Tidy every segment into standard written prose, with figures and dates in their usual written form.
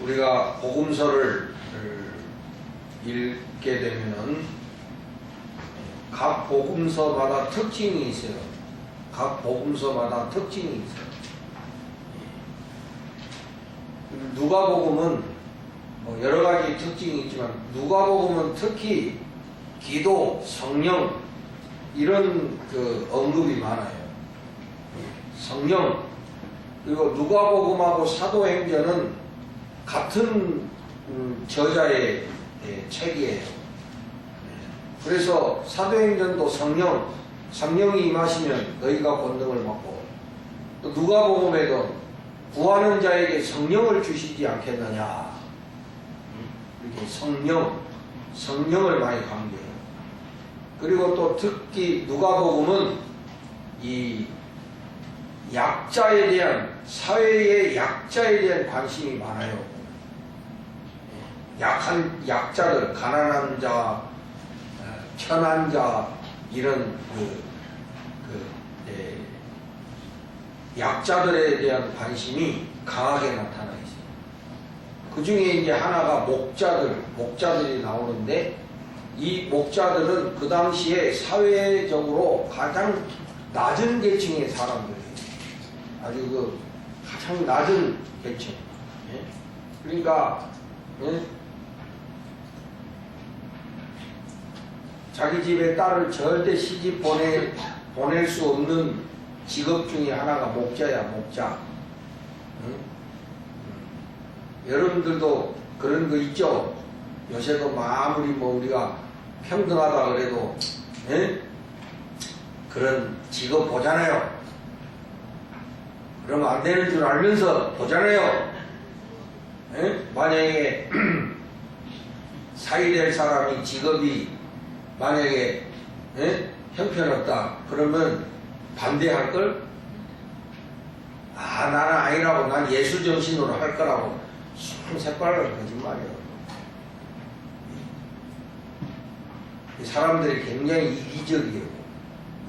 우리가 복음서를 읽게 되면은 각 복음서마다 특징이 있어요. 각 복음서마다 특징이 있어요. 누가복음은 뭐 여러 가지 특징이 있지만 누가복음은 특히 기도, 성령 이런 그 언급이 많아요. 성령. 그리고 누가복음하고 사도행전은 같은 저자의 책이에요. 그래서 사도행전도 성령이 임하시면 너희가 권능을 받고, 또 누가복음에도 구하는 자에게 성령을 주시지 않겠느냐, 이렇게 성령을 많이 강조해요. 그리고 또 특히 누가복음은 이 약자에 대한, 사회의 약자에 대한 관심이 많아요. 약자들, 가난한 자, 편한 자, 이런 약자들에 대한 관심이 강하게 나타나 있어요. 그 중에 이제 하나가 목자들이 나오는데, 이 목자들은 그 당시에 사회적으로 가장 낮은 계층의 사람들이에요. 아주 그 가장 낮은 계층. 그러니까 자기 집에 딸을 절대 시집 보낼 수 없는 직업 중에 하나가 목자야, 목자. 여러분들도 그런 거 있죠? 요새도 아무리 뭐 우리가 평등하다 그래도 그런 직업 보잖아요. 그러면 안 되는 줄 알면서 보잖아요. 만약에 사위될 사람이 직업이 만약에 형편없다 그러면 반대할걸? 나는 아니라고, 난 예수정신으로 할 거라고 새빨간 거짓말이에요. 사람들이 굉장히 이기적이에요.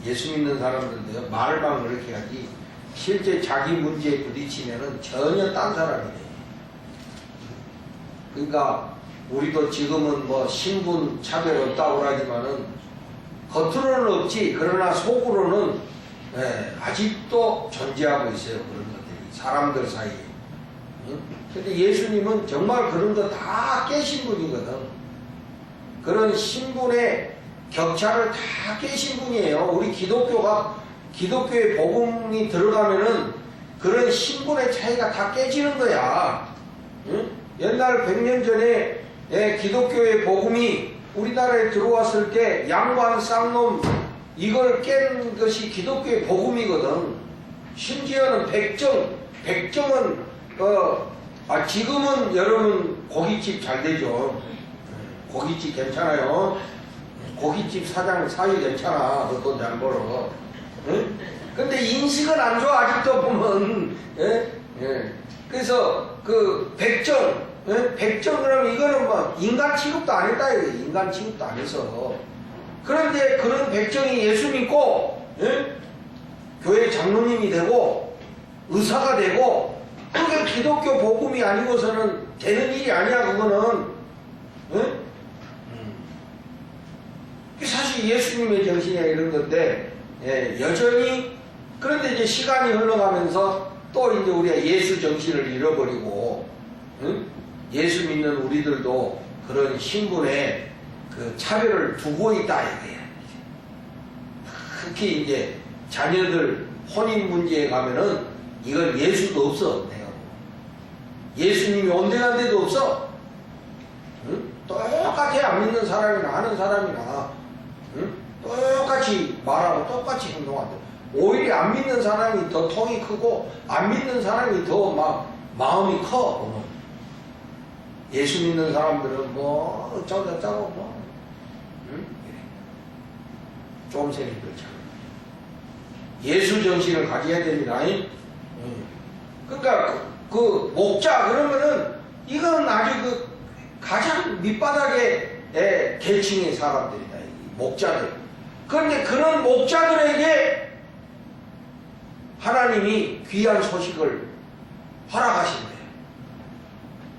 예수 믿는 사람들도 말만 그렇게 하지 실제 자기 문제에 부딪히면은 전혀 딴 사람이 돼요. 그러니까 우리도 지금은 뭐 신분 차별 없다고 하지만은 겉으로는 없지, 그러나 속으로는 아직도 존재하고 있어요. 그런 것들이 사람들 사이에. 근데 예수님은 정말 그런 거 다 깨신 분이거든. 그런 신분의 격차를 다 깨신 분이에요. 우리 기독교의 복음이 들어가면은 그런 신분의 차이가 다 깨지는 거야. 옛날 100년 전에 기독교의 복음이 우리나라에 들어왔을 때 양반 쌍놈 이걸 깬 것이 기독교의 복음이거든. 심지어는 백정은 지금은 여러분 고깃집 잘 되죠. 고깃집 괜찮아요. 고깃집 사위 괜찮아. 너 돈 잘 벌어. 근데 인식은 안 좋아, 아직도 보면. 그래서 그 백정 그러면 이거는 뭐 인간 취급도 안 했다, 이거. 인간 취급도 안 했어. 그런데 그런 백정이 예수 믿고 교회 장로님이 되고 의사가 되고, 그게 기독교 복음이 아니고서는 되는 일이 아니야, 그거는. 사실 예수님의 정신이야, 이런 건데, 여전히. 그런데 이제 시간이 흘러가면서 또 이제 우리가 예수 정신을 잃어버리고, 예수 믿는 우리들도 그런 신분에 그 차별을 두고 있다, 이거야. 특히 이제 자녀들 혼인 문제에 가면은 이건 예수도 없어, 내가. 예수님이 온데간데도 없어. 똑같이 안 믿는 사람이나 아는 사람이나 똑같이 말하고 똑같이 행동한다. 오히려 안 믿는 사람이 더 통이 크고 안 믿는 사람이 더 막 마음이 커. 예수 믿는 사람들은 뭐 어쩌고 뭐 쫌생이들처럼 예수 정신을 가져야 됩니다. 그러니까 그 목자 그러면은 이건 아주 그 가장 밑바닥의 계층의 사람들이다. 목자들. 그런데 그런 목자들에게 하나님이 귀한 소식을 허락하신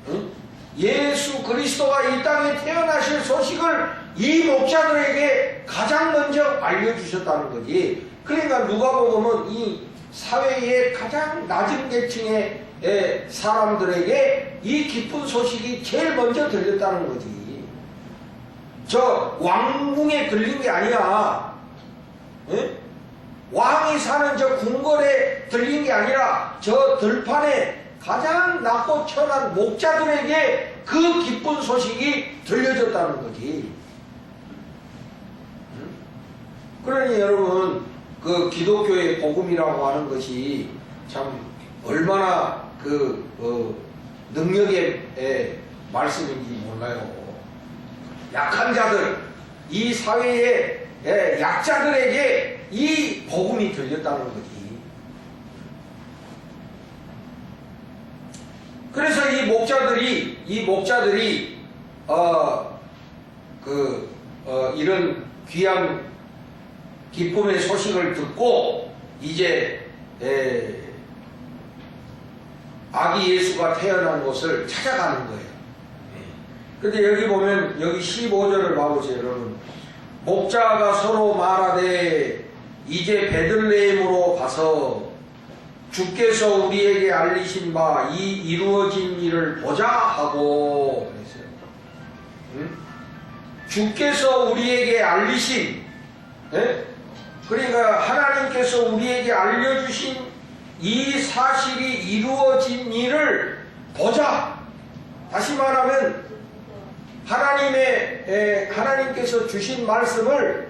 거예요. 예수 그리스도가 이 땅에 태어나실 소식을 이 목자들에게 가장 먼저 알려주셨다는 거지. 그러니까 누가복음은 이 사회의 가장 낮은 계층의 사람들에게 이 기쁜 소식이 제일 먼저 들렸다는 거지. 저 왕궁에 들린 게 아니야. 에? 왕이 사는 저 궁궐에 들린 게 아니라 저 들판에 가장 낮고 천한 목자들에게 그 기쁜 소식이 들려졌다는 거지. 그러니 여러분, 그 기독교의 복음이라고 하는 것이 참 얼마나 능력의 말씀인지 몰라요. 약한 자들, 이 사회의 약자들에게 이 복음이 들렸다는 거지. 그래서 이 목자들이 이런 귀한 기쁨의 소식을 듣고 이제 아기 예수가 태어난 곳을 찾아가는 거예요. 근데 여기 보면 여기 15절을 봐보세요, 여러분. 목자가 서로 말하되 이제 베들레헴으로 가서 주께서 우리에게 알리신 바 이 이루어진 일을 보자 하고 그랬어요. 주께서 우리에게 알리신, 그러니까 하나님께서 우리에게 알려주신 이 사실이 이루어진 일을 보자. 다시 말하면 하나님께서 주신 말씀을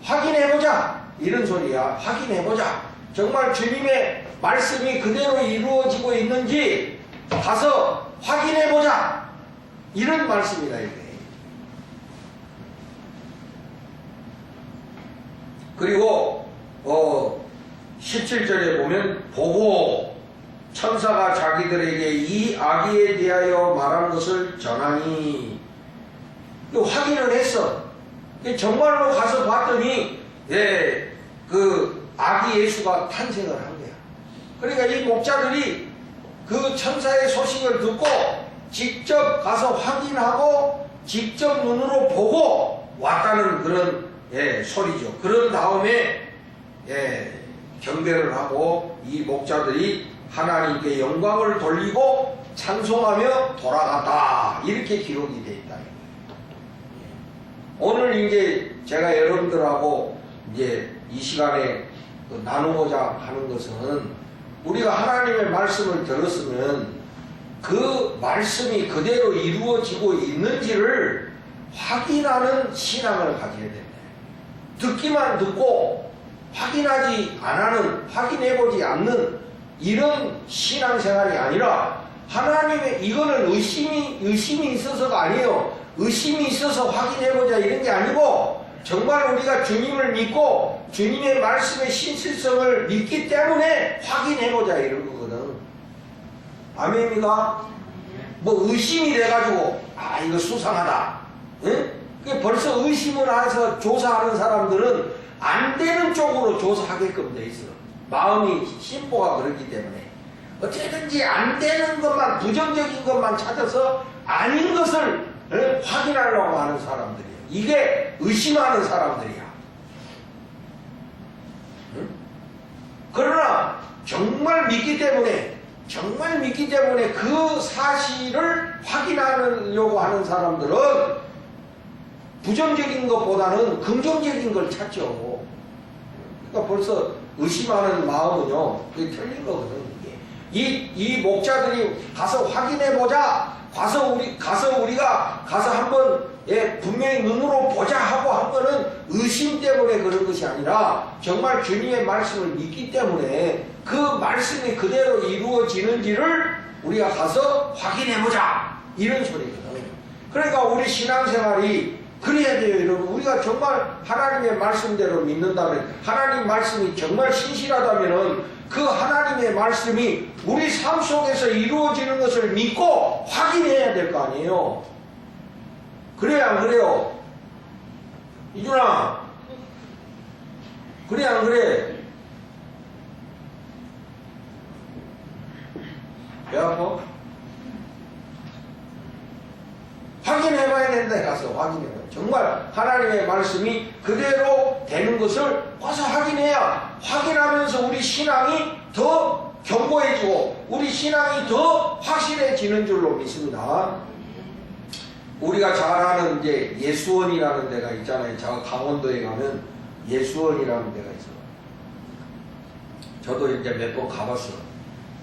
확인해보자, 이런 소리야. 확인해보자. 정말 주님의 말씀이 그대로 이루어지고 있는지 가서 확인해보자, 이런 말씀이다 이게. 그리고 17절에 보면 보고 천사가 자기들에게 이 아기에 대하여 말한 것을 전하니, 확인을 했어. 정말로 가서 봤더니 그 아기 예수가 탄생을 한 거야. 그러니까 이 목자들이 그 천사의 소식을 듣고 직접 가서 확인하고 직접 눈으로 보고 왔다는 그런 소리죠. 그런 다음에 경배를 하고 이 목자들이 하나님께 영광을 돌리고 찬송하며 돌아갔다, 이렇게 기록이 되어 있다. 오늘 이제 제가 여러분들하고 이제 이 시간에 나누고자 하는 것은, 우리가 하나님의 말씀을 들었으면 그 말씀이 그대로 이루어지고 있는지를 확인하는 신앙을 가져야 된다. 듣기만 듣고 확인하지 확인해보지 않는 이런 신앙생활이 아니라, 하나님의, 이거는 의심이 있어서가 아니에요. 의심이 있어서 확인해보자 이런 게 아니고, 정말 우리가 주님을 믿고 주님의 말씀의 신실성을 믿기 때문에 확인해보자 이런 거거든. 아멘입니까? 뭐 의심이 돼가지고 이거 수상하다, 응? 벌써 의심을 해서 조사하는 사람들은 안 되는 쪽으로 조사하게끔 돼 있어. 마음이 심보가 그렇기 때문에 어떻게든지 안 되는 것만, 부정적인 것만 찾아서 아닌 것을 확인하려고 하는 사람들이에요. 이게 의심하는 사람들이야. 응? 그러나 정말 믿기 때문에 그 사실을 확인하려고 하는 사람들은 부정적인 것보다는 긍정적인 걸 찾죠. 그러니까 벌써 의심하는 마음은요, 그게 틀린 거거든. 이 목자들이 가서 확인해보자, 가서 우리가 가서 한번 분명히 눈으로 보자 하고 한 거는 의심 때문에 그런 것이 아니라, 정말 주님의 말씀을 믿기 때문에 그 말씀이 그대로 이루어지는지를 우리가 가서 확인해보자, 이런 소리거든. 그러니까 우리 신앙생활이 그래야 돼요, 여러분. 우리가 정말 하나님의 말씀대로 믿는다면, 하나님 말씀이 정말 신실하다면은 그 하나님의 말씀이 우리 삶 속에서 이루어지는 것을 믿고 확인해야 될 거 아니에요. 그래야 안 그래요? 이준아, 그래 안 그래? 배 아파? 있는 데 가서 확인해요. 정말 하나님의 말씀이 그대로 되는 것을 와서 확인해야 확인하면서 우리 신앙이 더 견고해지고 우리 신앙이 더 확실해지는 줄로 믿습니다. 우리가 잘 아는 이제 예수원이라는 데가 있잖아요. 저 강원도에 가면 예수원이라는 데가 있어요. 저도 이제 몇 번 가봤어요.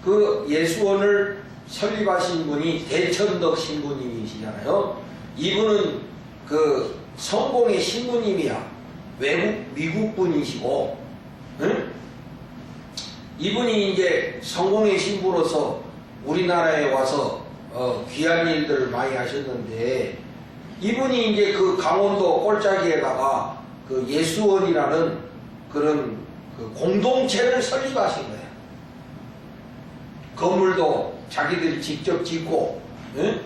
그 예수원을 설립하신 분이 대천덕 신부님이시잖아요. 이분은 그 성공의 신부님이야. 미국 분이시고, 응? 이분이 이제 성공의 신부로서 우리나라에 와서 귀한 일들을 많이 하셨는데, 이분이 이제 그 강원도 꼴짜기에다가 그 예수원이라는 그런 그 공동체를 설립하신 거예요. 건물도 자기들이 직접 짓고, 응?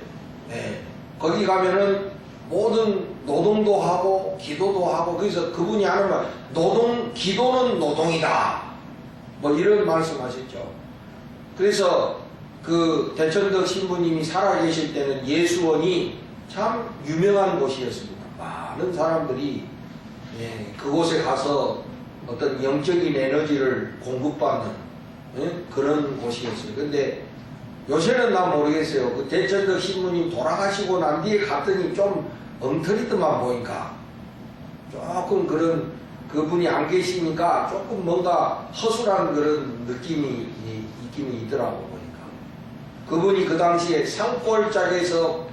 네. 거기 가면은 모든 노동도 하고 기도도 하고, 그래서 그분이 하는 말, 기도는 노동이다, 뭐 이런 말씀하셨죠. 그래서 그 대천덕 신부님이 살아계실 때는 예수원이 참 유명한 곳이었습니다. 많은 사람들이 그곳에 가서 어떤 영적인 에너지를 공급받는 그런 곳이었어요. 근데 요새는 난 모르겠어요. 그 대천덕 신부님 돌아가시고 난 뒤에 갔더니 좀 엉터리더만 보니까 조금 그런, 그분이 안 계시니까 조금 뭔가 허술한 그런 느낌이 있긴 있더라고 보니까. 그분이 그 당시에 산골짜기에서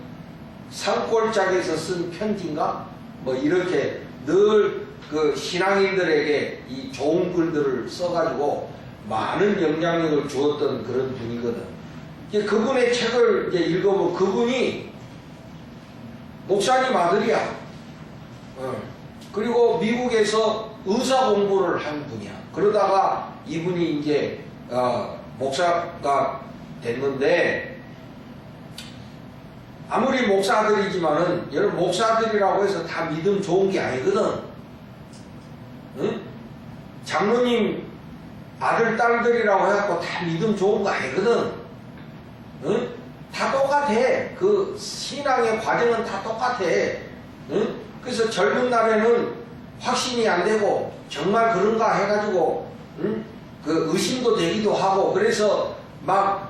쓴 편지인가 뭐 이렇게 늘 그 신앙인들에게 이 좋은 글들을 써가지고 많은 영향력을 주었던 그런 분이거든. 이제 그분의 책을 이제 읽어보면 그분이 목사님 아들이야. 그리고 미국에서 의사 공부를 한 분이야. 그러다가 이분이 이제 목사가 됐는데, 아무리 목사들이지만은 여러분, 목사들이라고 해서 다 믿음 좋은 게 아니거든. 응? 장로님 아들 딸들이라고 해갖고 다 믿음 좋은 거 아니거든. 응? 다 똑같아. 그 신앙의 과정은 다 똑같아. 응? 그래서 젊은 날에는 확신이 안 되고 정말 그런가 해가지고 응? 그 의심도 되기도 하고, 그래서 막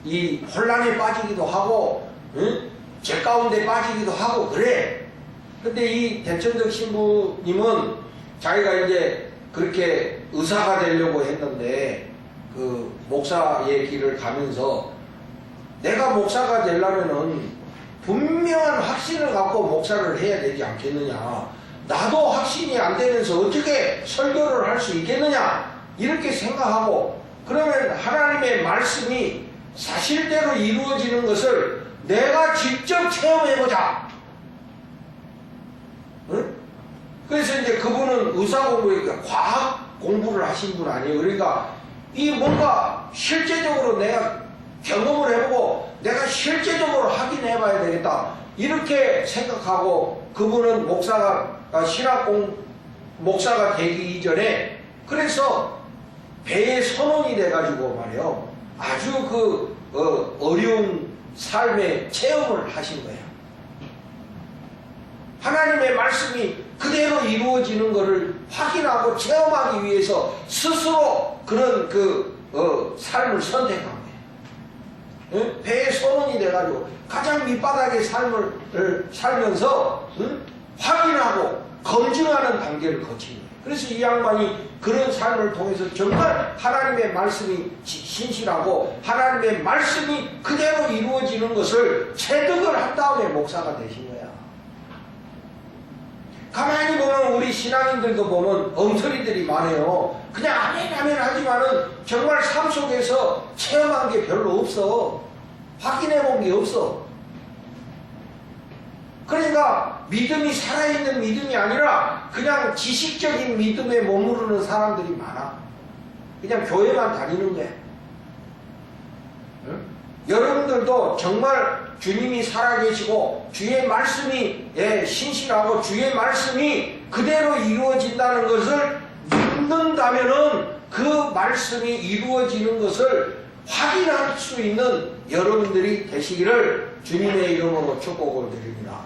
이 혼란에 빠지기도 하고, 응? 죄 가운데 빠지기도 하고 그래. 근데 이 대천덕 신부님은 자기가 이제 그렇게 의사가 되려고 했는데 그 목사의 길을 가면서 내가 목사가 되려면은 분명한 확신을 갖고 목사를 해야 되지 않겠느냐. 나도 확신이 안 되면서 어떻게 설교를 할 수 있겠느냐. 이렇게 생각하고, 그러면 하나님의 말씀이 사실대로 이루어지는 것을 내가 직접 체험해보자. 응? 그래서 이제 그분은 의사 공부니까 과학 공부를 하신 분 아니에요. 그러니까 이 뭔가 실제적으로 내가 경험을 해보고 내가 실제적으로 확인해봐야 되겠다, 이렇게 생각하고 그분은 목사가 되기 이전에 그래서 배에 선원이 돼가지고 말이에요. 아주 어려운 삶의 체험을 하신 거예요. 하나님의 말씀이 그대로 이루어지는 것을 확인하고 체험하기 위해서 스스로 그런 삶을 선택한 거예요. 배의 선원이 돼가지고 가장 밑바닥의 삶을 살면서 확인하고 검증하는 단계를 거친 거예요. 그래서 이 양반이 그런 삶을 통해서 정말 하나님의 말씀이 신실하고 하나님의 말씀이 그대로 이루어지는 것을 체득을 한 다음에 목사가 되신 거야. 가만히 보면 우리 신앙인들도 보면 엉터리들이 많아요. 그냥 아멘 아멘 하지만은 정말 삶 속에서 체험한 게 별로 없어. 확인해 본 게 없어. 그러니까 믿음이 살아있는 믿음이 아니라 그냥 지식적인 믿음에 머무르는 사람들이 많아. 그냥 교회만 다니는 거야. 응? 여러분들도 정말 주님이 살아계시고 주의 말씀이 신실하고 주의 말씀이 그대로 이루어진다는 것을 믿는다면은 그 말씀이 이루어지는 것을 확인할 수 있는 여러분들이 되시기를 주님의 이름으로 축복을 드립니다.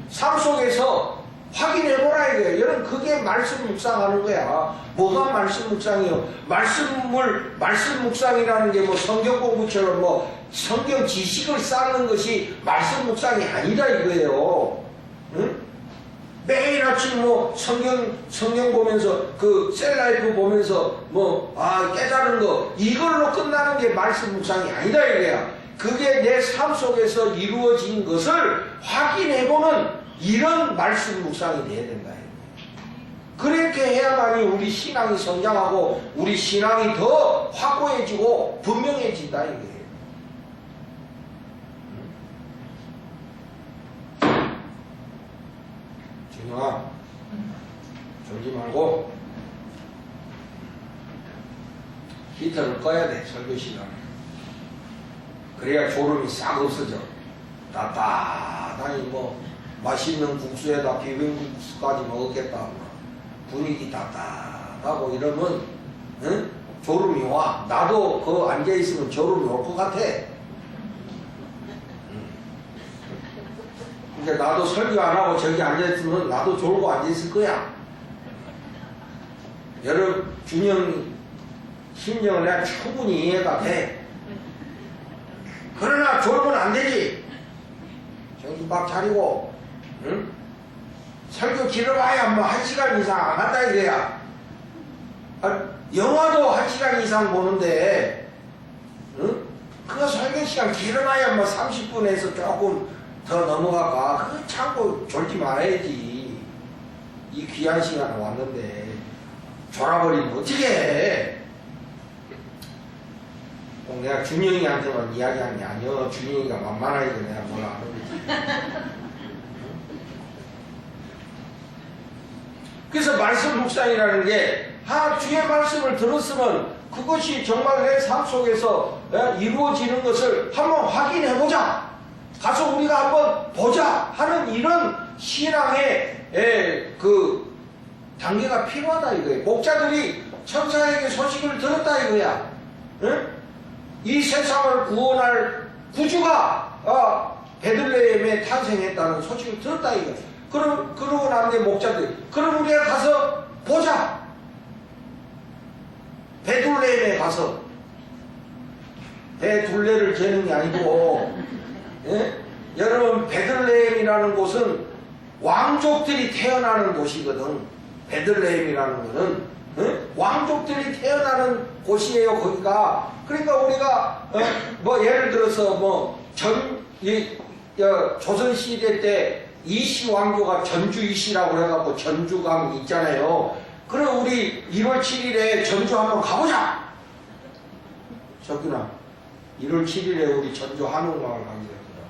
삶 속에서 확인해보라 이거예요. 여러분 그게 말씀 묵상하는 거야. 뭐가 말씀 묵상이요? 말씀 묵상이라는 게 뭐 성경 공부처럼 뭐 성경 지식을 쌓는 것이 말씀 묵상이 아니다 이거예요. 응? 매일 아침 뭐 성경 보면서 그 셀라이프 보면서 깨달은 거 이걸로 끝나는 게 말씀 묵상이 아니다 이거야. 그게 내 삶 속에서 이루어진 것을 확인해보는 이런 말씀 묵상이 돼야 된다. 그렇게 해야만이 우리 신앙이 성장하고 우리 신앙이 더 확고해지고 분명해진다 이거예요. 준영아, 졸지 말고 히터를 꺼야 돼, 설교 시간에. 그래야 졸음이 싹 없어져. 따뜻하니 맛있는 국수에다 비빔국수까지 먹었겠다. 분위기 따뜻하고 이러면 졸음이 와. 나도 그 앉아있으면 졸음이 올 것 같아. 그러니까 나도 설교 안 하고 저기 앉아있으면 나도 졸고 앉아있을 거야. 여러분 준영 심정을 내가 충분히 이해가 돼. 그러나 졸면 안 되지. 정신 막 차리고 설교 길어봐야 1시간 이상 안 한다 이거야. 영화도 1시간 이상 보는데 그거 설교 시간 길어봐야 30분에서 조금 더 넘어갈까. 그거 참고 졸지 말아야지. 이 귀한 시간에 왔는데 졸아버리면 어떻게 해. 꼭 내가 준영이한테만 이야기한 게 아니여. 준영이가 만만하니까 내가 뭘 안 하지. 그래서 말씀 묵상이라는 게 주의 말씀을 들었으면 그것이 정말 내 삶 속에서 이루어지는 것을 한번 확인해보자. 가서 우리가 한번 보자 하는 이런 신앙의 그 단계가 필요하다 이거예요. 목자들이 천사에게 소식을 들었다 이거야. 응? 이 세상을 구원할 구주가 베들레헴에 탄생했다는 소식을 들었다 이거야. 그러고 난 뒤에 목자들이 그럼 우리가 가서 보자. 배둘레헴에 가서 배 둘레를 재는 게 아니고 여러분 베들레헴이라는 곳은 왕족들이 태어나는 곳이거든. 베들레헴이라는 거는 왕족들이 태어나는 곳이에요 거기가. 그러니까 우리가 예를 들어서 조선시대 때 이시 왕조가 전주 이시라고 해갖고 전주강 있잖아요. 그럼 우리 1월 7일에 전주 한번 가보자. 석균아 1월 7일에 우리 전주 한옥마을 가기로 했거든.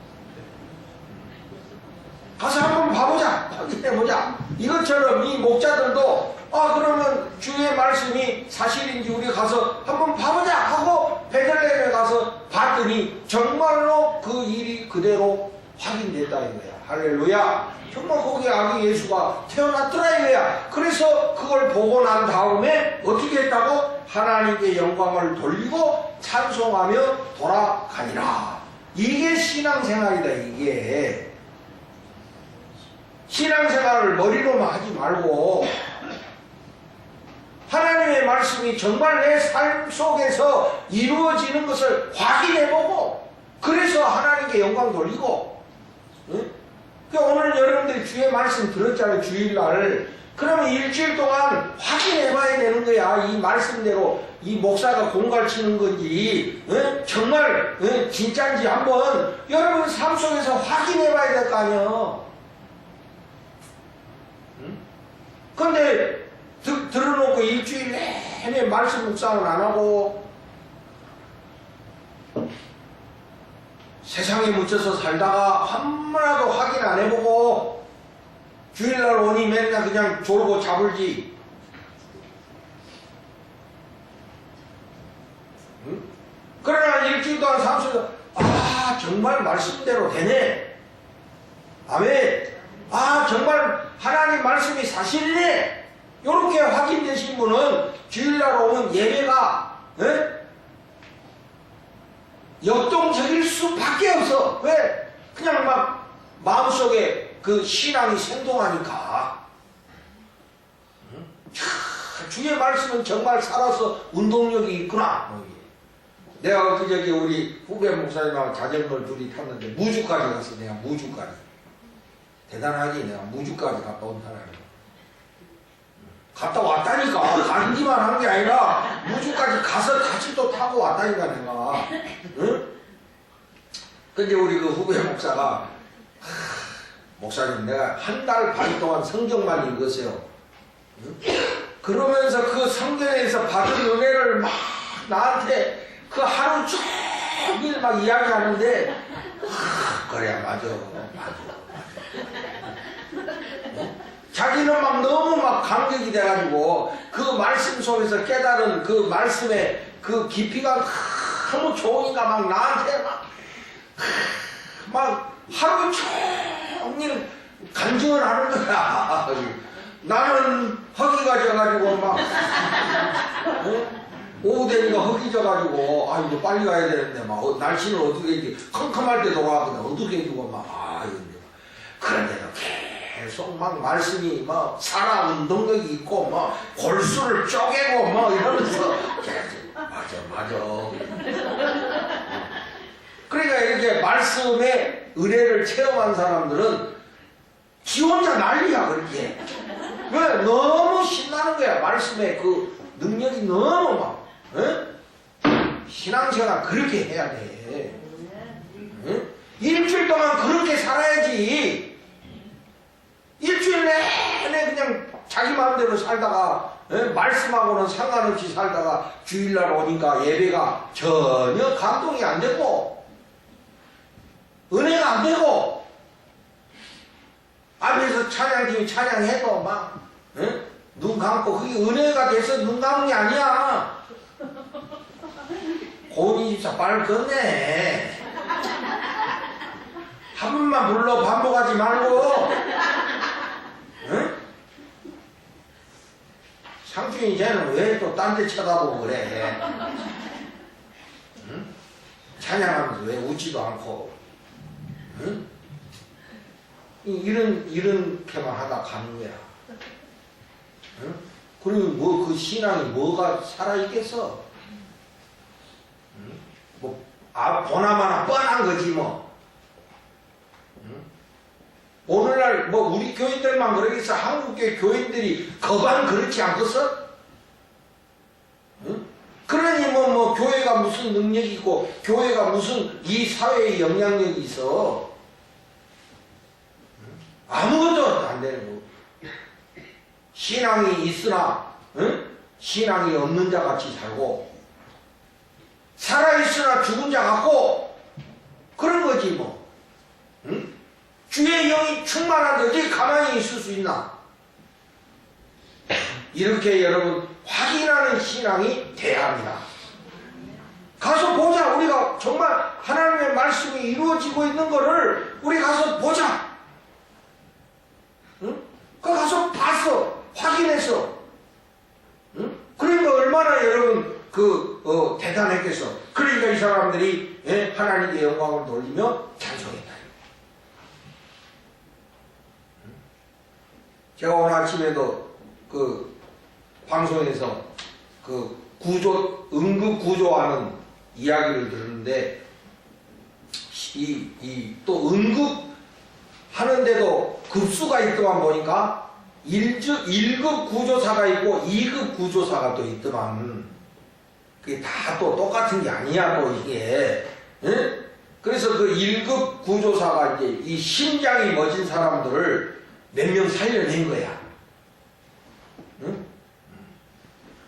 가서 한번 봐보자. 확인해보자. 이것처럼 이 목자들도 그러면 주의 말씀이 사실인지 우리 가서 한번 봐보자 하고 베들레헴에 가서 봤더니 정말로 그 일이 그대로 확인됐다 이거야. 할렐루야. 정말 거기 아기 예수가 태어났더라 이거야. 그래서 그걸 보고 난 다음에 어떻게 했다고? 하나님께 영광을 돌리고 찬송하며 돌아가니라. 이게 신앙생활이다 이게. 신앙생활을 머리로만 하지 말고 하나님의 말씀이 정말 내 삶 속에서 이루어지는 것을 확인해보고 그래서 하나님께 영광 돌리고. 그러니까 오늘 여러분들이 주의 말씀 들었잖아요. 주일날. 그러면 일주일 동안 확인해봐야 되는 거야. 이 말씀대로 이 목사가 공갈치는 건지 정말 진짜인지 한번 여러분 삶 속에서 확인해봐야 될 거 아니야. 그런데 들어놓고 일주일 내내 말씀 묵상을 안 하고 세상에 묻혀서 살다가 한 번라도 확인 안 해보고 주일날 오니 맨날 그냥 졸고 자불지. 그러나 일주일 동안 삶 속에서 정말 말씀대로 되네. 아멘. 정말 하나님 말씀이 사실이네. 이렇게 확인되신 분은 주일날 오는 예배가 역동적일 수밖에 없어. 왜? 그냥 막 마음속에 그 신앙이 생동하니까. 주의 말씀은 정말 살아서 운동력이 있구나. 내가 그저께 우리 후배 목사님하고 자전거를 둘이 탔는데 무주까지 갔어. 내가 무주까지. 대단하지. 내가 무주까지 갔다 온 사람이야. 갔다 왔다니까. 가기만 한 게 아니라 무주까지 가서 같이 또 타고 왔다니까 내가. 응? 근데 우리 그 후배 목사가 목사님 내가 한 달 반 동안 성경만 읽었어요. 응? 그러면서 그 성경에서 받은 은혜를 막 나한테 그 하루 종일 막 이야기하는데 그래 맞아. 자기는 막 너무 막 감격이 돼가지고 그 말씀 속에서 깨달은 그 말씀의 그 깊이가 너무 좋으니까 막 나한테 막 하루 종일 간증을 하는 거야. 나는 허기가 져가지고 막 오후 되니까 허기 져가지고 아 이거 빨리 가야 되는데 막 날씨는 어떻게 컴컴할 때 돌아가거든. 어떻게 해주고 막 그런데도 계속 막 말씀이 막 살아 운동력이 있고 막 골수를 쪼개고 막 이러면서 맞아. 그러니까 이렇게 말씀의 은혜를 체험한 사람들은 지 혼자 난리야 그렇게. 왜? 너무 신나는 거야. 말씀의 그 능력이 너무 막. 응? 신앙생활 그렇게 해야 돼. 응? 일주일 동안 그렇게 살아야지. 일주일 내내 그냥 자기 마음대로 살다가 말씀하고는 상관없이 살다가 주일날 오니까 예배가 전혀 감동이 안 되고 은혜가 안 되고 앞에서 찬양팀이 찬양해도 막 눈 감고 그게 은혜가 돼서 눈 감은 게 아니야. 고은이 집사 말 걷네. 한 번만 불러 반복하지 말고. 응? 상준이 쟤는 왜 또 딴 데 쳐다보고 그래? 응? 찬양하면서 왜 웃지도 않고? 응? 이렇게만 하다 가는 거야. 응? 그리고 뭐 그 신앙이 뭐가 살아있겠어? 응? 뭐, 보나마나 뻔한 거지 뭐. 응? 오늘날 뭐 우리 교인들만 그러겠어. 한국교회 교인들이 거반 그렇지 않겠어? 응? 그러니 뭐 교회가 무슨 능력이 있고 교회가 무슨 이 사회에 영향력이 있어. 아무것도 안 되는 거. 신앙이 있으나 신앙이 없는 자 같이 살고 살아있으나 죽은 자 같고 그런 거지 뭐. 주의 영이 충만한데 어디 가만히 있을 수 있나? 이렇게 여러분 확인하는 신앙이 돼야 합니다. 가서 보자. 우리가 정말 하나님의 말씀이 이루어지고 있는 거를 우리 가서 보자. 응? 그 가서 봤어. 확인했어. 응? 그러니까 얼마나 여러분 대단했겠어. 그러니까 이 사람들이 하나님께 영광을 돌리며 찬송했다. 제가 오늘 아침에도 그 방송에서 그 응급 구조하는 이야기를 들었는데 또 응급 하는데도 급수가 있더만 보니까 1급 구조사가 있고 2급 구조사가 또 있더만. 그게 다 또 똑같은 게 아니야 또 이게. 응? 그래서 그 1급 구조사가 이제 이 심장이 멎은 사람들을 몇 명 살려낸 거야. 응?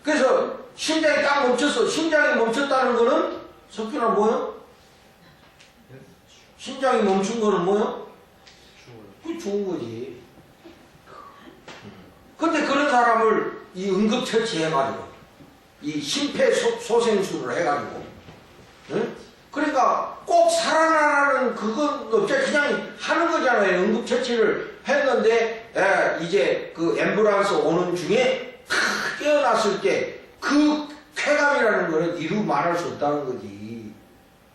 그래서 심장이 딱 멈췄어. 심장이 멈췄다는 거는 석균아 뭐야? 심장이 멈춘 거는 뭐야? 그게 죽은 거지. 근데 그런 사람을 이 응급처치해가지고 이 심폐소생술을 해가지고 그러니까 꼭 살아나라는 그건 없죠. 그냥 하는 거잖아요. 응급처치를 했는데 이제 그 앰뷸런스 오는 중에 탁 깨어났을 때 그 쾌감이라는 거는 이루 말할 수 없다는 거지.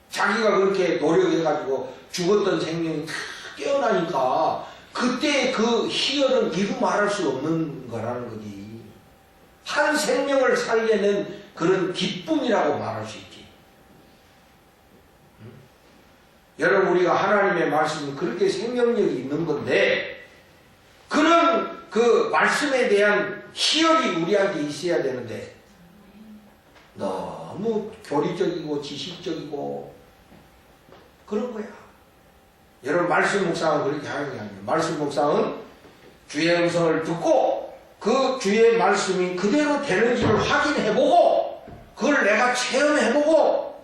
자기가 그렇게 노력해가지고 죽었던 생명이 다 깨어나니까 그때 그 희열은 이루 말할 수 없는 거라는 거지. 한 생명을 살려낸 그런 기쁨이라고 말할 수 있지. 여러분, 우리가 하나님의 말씀은 그렇게 생명력이 있는 건데 그런 그 말씀에 대한 희열이 우리한테 있어야 되는데 너무 교리적이고 지식적이고 그런 거야. 여러분, 말씀 묵상은 그렇게 하는 게 아니에요. 말씀 묵상은 주의 음성을 듣고 그 주의 말씀이 그대로 되는지를 확인해보고 그걸 내가 체험해보고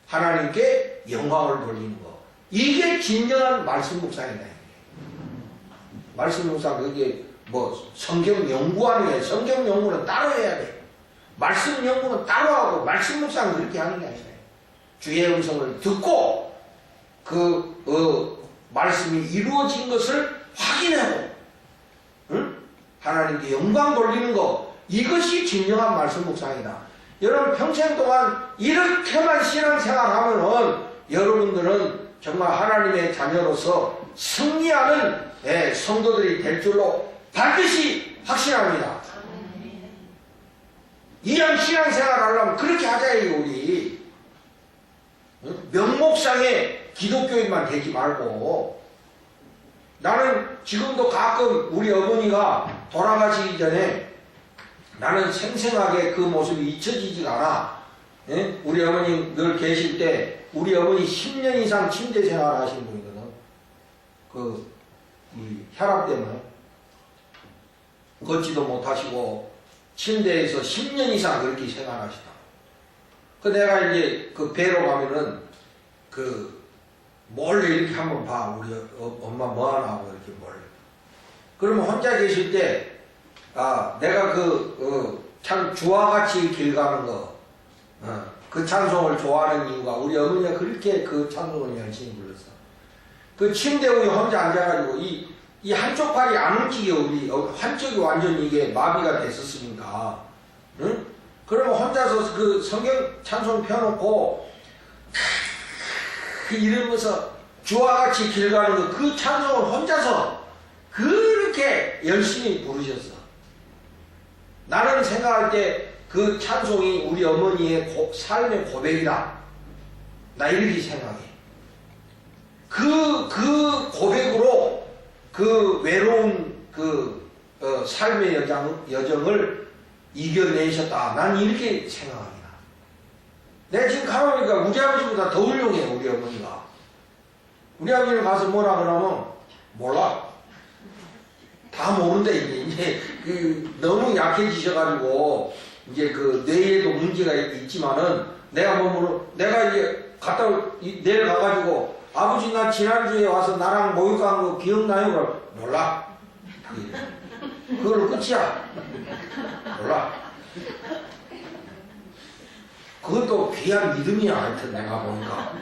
하나님께 영광을 돌리는 거. 이게 진정한 말씀 묵상이다. 말씀 묵상, 그게 뭐 성경 연구하는 게, 성경 연구는 따로 해야 돼. 말씀 연구는 따로 하고 말씀 묵상은 그렇게 하는 게 아니에요. 주의 음성을 듣고 말씀이 이루어진 것을 확인하고, 응? 하나님께 영광 돌리는 거, 이것이 진정한 말씀 묵상이다. 여러분, 평생 동안 이렇게만 신앙생활 하면은 여러분들은 정말 하나님의 자녀로서 승리하는 성도들이 될 줄로 반드시 확신합니다. 이왕 신앙생활 하려면 그렇게 하자예요, 우리. 명목상의 기독교인만 되지 말고. 나는 지금도 가끔 우리 어머니가 돌아가시기 전에 나는 생생하게 그 모습이 잊혀지지가 않아. 우리 어머니 늘 계실 때 우리 어머니 10년 이상 침대 생활 하신 분이거든. 이 혈압 때문에 걷지도 못하시고 침대에서 10년 이상 그렇게 생활하시다. 내가 이제 그 뵈러 가면은 몰래 이렇게 한번 봐. 우리 엄마 뭐하나 하고 이렇게 몰래. 그러면 혼자 계실 때, 내가 참 주와 같이 길 가는 거, 그 찬송을 좋아하는 이유가 우리 어머니가 그렇게 그 찬송을 열심히 불렀어. 그 침대 위에 혼자 앉아가지고 이 한쪽 팔이 안 움직여. 우리 한쪽이 완전히 이게 마비가 됐었으니까. 응? 그러면 혼자서 그 성경 찬송 펴놓고 이러면서 주와 같이 길 가는 거, 그 찬송을 혼자서 그렇게 열심히 부르셨어. 나는 생각할 때 그 찬송이 우리 어머니의 삶의 고백이다. 나 이렇게 생각해. 그 고백으로 그 외로운 삶의 여정을 이겨내셨다. 난 이렇게 생각합니다. 내가 지금 가보니까 우리 아버지보다 더 훌륭해, 우리 어머니가. 우리 아버지는 가서 뭐라 그러면 몰라. 다 모른다. 이제 너무 약해지셔가지고 이제 뇌에도 문제가 있지만은 내가 내가 이제 내일 가가지고 아버지 나 지난주에 와서 나랑 목욕한 거 기억나요? 그럼 몰라. 그걸로 끝이야. 몰라. 그것도 귀한 믿음이야. 하여튼 내가 보니까.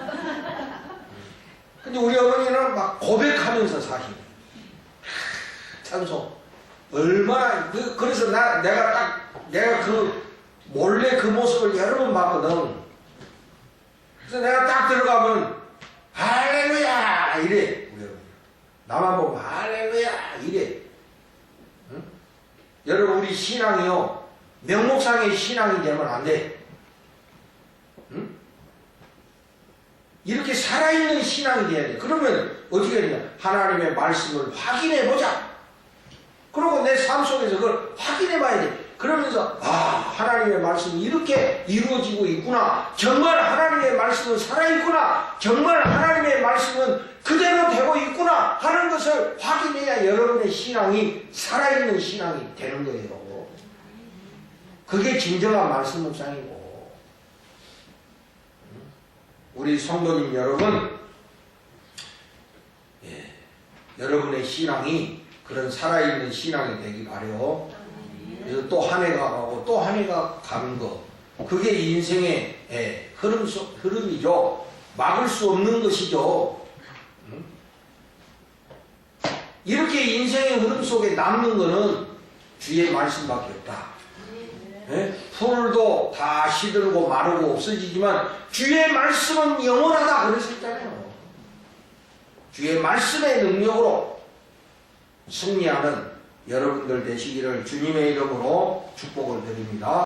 근데 우리 어머니는 막 고백하면서 사시네. 찬송. 얼마나, 그래서 내가 몰래 그 모습을 여러 번 봤거든. 그래서 내가 딱 들어가면, 할렐루야! 이래. 나만 보면, 할렐루야! 이래. 응? 여러분, 우리 신앙이요. 명목상의 신앙이 되면 안 돼. 응? 이렇게 살아있는 신앙이 돼야 돼. 그러면 어떻게 되냐? 하나님의 말씀을 확인해보자. 그리고 내 삶 속에서 그걸 확인해봐야 돼. 그러면서 하나님의 말씀이 이렇게 이루어지고 있구나. 정말 하나님의 말씀은 살아있구나. 정말 하나님의 말씀은 그대로 되고 있구나 하는 것을 확인해야 여러분의 신앙이 살아있는 신앙이 되는 거예요. 그게 진정한 말씀 묵상이고. 우리 성도님 여러분, 여러분의 신앙이 그런 살아있는 신앙이 되기 바래요. 그래서 또 한 해가 가고 또 한 해가 가는 거, 그게 인생의 흐름이죠. 막을 수 없는 것이죠. 이렇게 인생의 흐름 속에 남는 거는 주의 말씀밖에 없다. 풀도 다 시들고 마르고 없어지지만 주의 말씀은 영원하다 그랬었잖아요. 주의 말씀의 능력으로 승리하는 여러분들 되시기를 주님의 이름으로 축복을 드립니다.